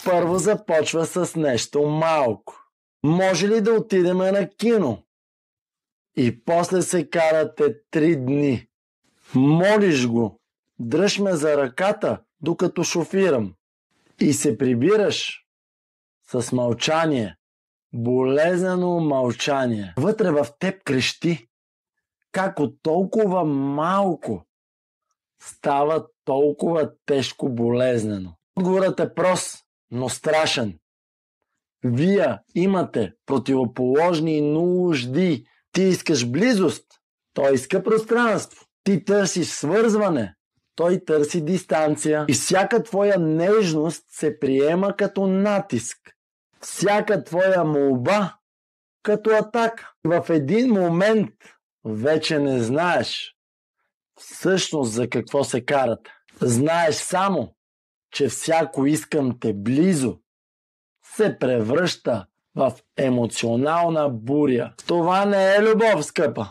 Първо започва с нещо малко. Може ли да отидем на кино? И после се карате 3 дни. Молиш го, дръж ме за ръката, докато шофирам. И се прибираш с мълчание. Болезнено мълчание. Вътре в теб крещи. Как от толкова малко става толкова тежко болезнено. Отговорът е прост, но страшен. Вие имате противоположни нужди. Ти искаш близост, той иска пространство. Ти търсиш свързване, той търси дистанция. И всяка твоя нежност се приема като натиск. Всяка твоя молба като атака. В един момент вече не знаеш всъщност за какво се карате. Знаеш само, че всяко искам те близо се превръща в емоционална буря. Това не е любов, скъпа.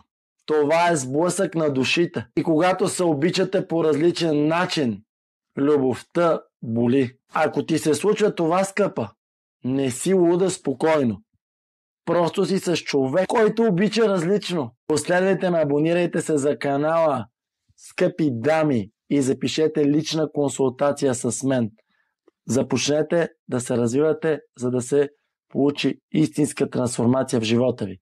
Това е сблъсък на душите. И когато се обичате по различен начин, любовта боли. Ако ти се случва това, скъпа, не си луда спокойно. Просто си с човек, който обича различно. Последвайте ме, абонирайте се за канала, скъпи дами, и запишете лична консултация с мен. Започнете да се развивате, за да се получи истинска трансформация в живота ви.